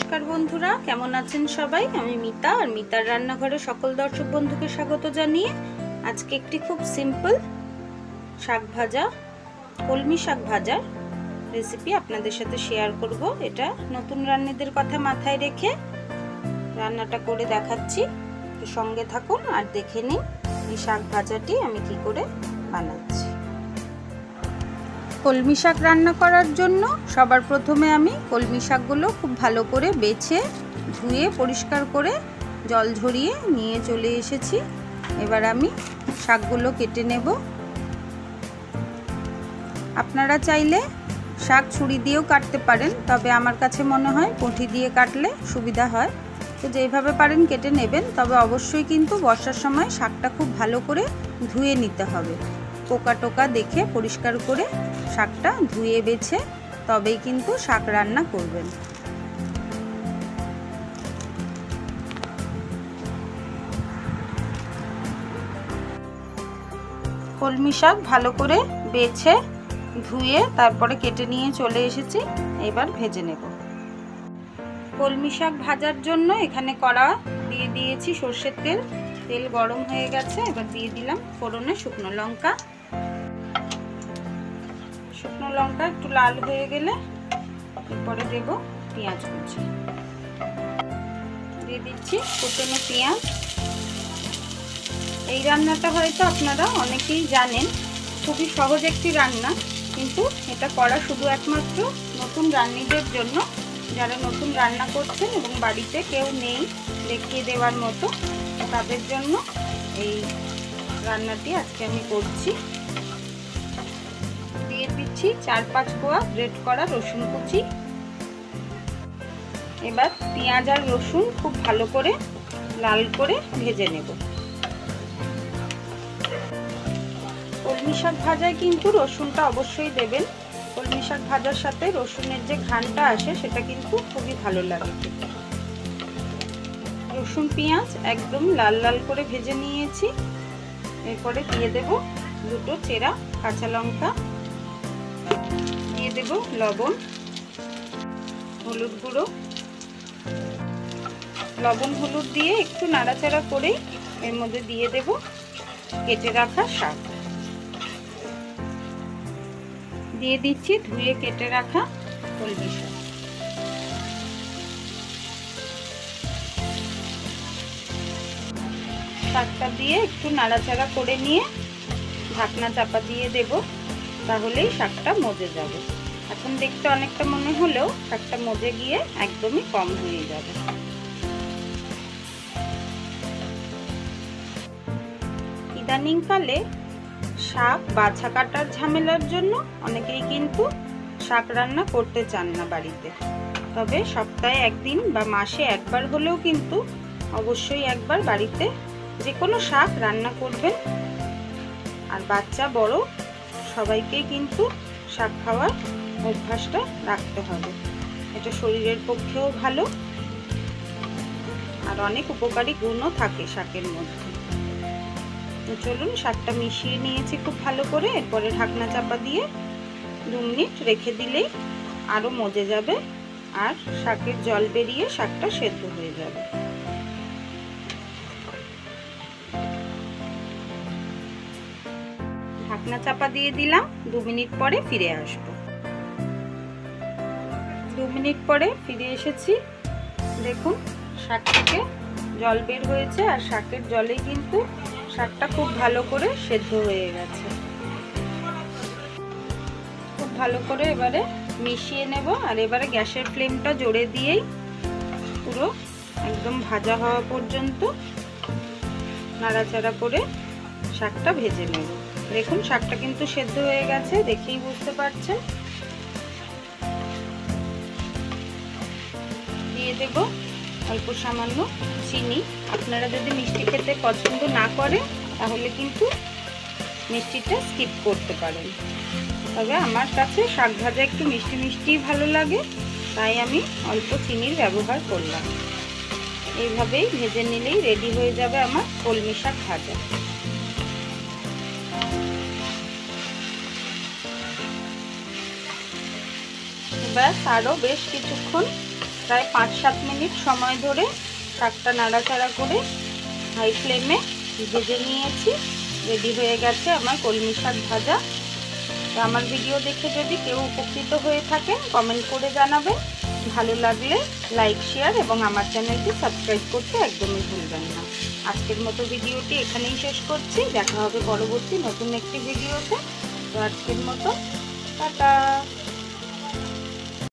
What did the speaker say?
নমস্কার বন্ধুরা, কেমন আছেন সবাই? আমি মিতা আর মিতার রান্নাঘরে সকল দর্শক বন্ধুকে স্বাগত জানিয়ে আজকে একটি খুব সিম্পল শাক ভাজা, কলমি শাক ভাজার রেসিপি আপনাদের সাথে শেয়ার করব। এটা নতুন রান্নাদের কথা মাথায় রেখে রান্নাটা করে দেখাচ্ছি। সঙ্গে থাকুন আর দেখে নিন এই শাক ভাজাটি আমি কি করে বানাচ্ছি। কলমি শাক রান্না করার জন্য সবার প্রথমে আমি কলমি শাকগুলো খুব ভালো করে বেছে ধুয়ে পরিষ্কার করে জল ঝরিয়ে নিয়ে চলে এসেছি। এবার আমি শাকগুলো কেটে নেব। আপনারা চাইলে শাক ছুরি দিয়েও কাটতে পারেন, তবে আমার কাছে মনে হয় পুঁটি দিয়ে কাটলে সুবিধা হয়। তো যেভাবে পারেন কেটে নেবেন, তবে অবশ্যই কিন্তু বর্ষার সময় শাকটা খুব ভালো করে ধুয়ে নিতে হবে। পোকা টোকা দেখে পরিষ্কার করে শাকটা ধুয়ে বেছে তবেই কিন্তু শাক রান্না করবেন। কলমি শাক ভালো করে বেছে ধুয়ে তারপরে কেটে নিয়ে চলে এসেছি। এবার ভেজে নেব। কলমি শাক ভাজার জন্য এখানে কড়া দিয়ে দিয়েছি সরষের তেল। তেল গরম হয়ে গেছে, এবার দিয়ে দিলাম ফোড়নে শুকনো লঙ্কা। শুকনো লঙ্কা একটু লাল হয়ে গেলে এরপরে দেব পেঁয়াজ কুচি। দিয়ে দিচ্ছি কুচনো পেঁয়াজ। এই রান্নাটা হয়তো আপনারা অনেকেই জানেন, খুবই সহজ একটি রান্না, কিন্তু এটা করা শুধু একমাত্র নতুন রান্নিদের জন্য, যারা নতুন রান্না করছেন এবং বাড়িতে কেউ নেই দেখিয়ে দেওয়ার মতো, তাদের জন্য এই রান্নাটি আজকে আমি করছি। দিয়ে দিচ্ছি 4-5 কোয়া গ্রেট করা রসুন কুচি। এবার পেঁয়াজ আর রসুন খুব ভালো করে লাল করে ভেজে নেব। কলমি শাক ভাজায় কিন্তু রসুনটা অবশ্যই দেবেন। কলমি শাক ভাজার সাথে রসুনের যে ঘ্রাণটা আসে সেটা কিন্তু খুবই ভালো লাগে। রসুন পেঁয়াজ একদম লাল লাল করে ভেজে নিয়েছি। এরপরে দিয়ে দেব 2টো চেরা কাঁচা লঙ্কা, দিয়ে দেব লবণ, হলুদ গুঁড়ো। লবণ হলুদ দিয়ে একটু নাড়াচাড়া করে এর মধ্যে দিয়ে দেব কেটে রাখা শাক। দিয়ে দিচ্ছি ধুয়ে কেটে রাখা কলমি শাক। শাকটা দিয়ে একটু নাড়াচাড়া করে নিয়ে ঢাকনা চাপা দিয়ে দেব, তাহলেই শাকটা মজে যাবে। এখন দেখতে অনেকটা মনে হলেও শাকটা মজে গিয়ে একদমই কম হয়ে যাবে। ইদানিংকালে শাক বাছা কাটার ঝামেলার জন্য অনেকেই কিন্তু শাক রান্না করতে চান না বাড়িতে, তবে সপ্তাহে একদিন বা মাসে একবার হলেও কিন্তু অবশ্যই একবার বাড়িতে যে কোনো শাক রান্না করবেন। আর বাচ্চা বড় সবাইকে কিন্তু শাক খাওয়ার অভ্যাসটা রাখতে হবে। এটা শরীরের পক্ষেও ভালো আর অনেক উপকারী গুণও থাকে শাকের মধ্যে। তো চলুন, শাকটা মিশিয়ে নিয়েছি খুব ভালো করে। এরপরে ঢাকনা চাপা দিয়ে 2 মিনিট রেখে দিলেই আরও মজে যাবে আর শাকের জল বেরিয়ে শাকটা সেদ্ধ হয়ে যাবে। ঢাকনা চাপা দিয়ে দিলাম। 2 মিনিট পরে ফিরে আসবো। 2 মিনিট পরে ফিরে এসেছি। দেখুন শাক থেকে জল বের হয়েছে আর শাকের জলেই কিন্তু শাকটা খুব ভালো করে সেদ্ধ হয়ে গেছে। খুব ভালো করে এবারে মিশিয়ে নেব। আর এবারে গ্যাসের ফ্লেমটা জোরে দিয়েই পুরো একদম ভাজা হওয়া পর্যন্ত নাড়াচাড়া করে শাকটা ভেজে নেব। দেখুন শাকটা কিন্তু সেদ্ধ হয়ে গেছে, দেখেই বুঝতে পারছেন। দিয়ে দেব অল্প সামান্য চিনি। আপনারা যদি মিষ্টি খেতে পছন্দ না করেন তাহলে কিন্তু মিষ্টিটা স্কিপ করতে পারেন, তবে আমার কাছে শাক ভাজা একটু মিষ্টি মিষ্টিই ভালো লাগে, তাই আমি অল্প চিনির ব্যবহার করলাম। এইভাবেই ভেজে নিলেই রেডি হয়ে যাবে আমার কলমি শাক ভাজা। ব্যাস আরও বেশ কিছুক্ষণ প্রায় 5-7 মিনিট সময় ধরে শাকটা নাড়াচাড়া করে হাই ফ্লেমে ভেজে নিয়েছি। রেডি হয়ে গেছে আমার কলমি শাক ভাজা। তো আমার ভিডিও দেখে যদি কেউ উপকৃত হয়ে থাকেন কমেন্ট করে জানাবেন। ভালো লাগলে লাইক, শেয়ার এবং আমার চ্যানেলটি সাবস্ক্রাইব করতে একদমই ভুলবেন না। আজকের মতো ভিডিওটি এখানেই শেষ করছি। দেখা হবে পরবর্তী নতুন একটি ভিডিওতে। তো আজকের মতো টাটা।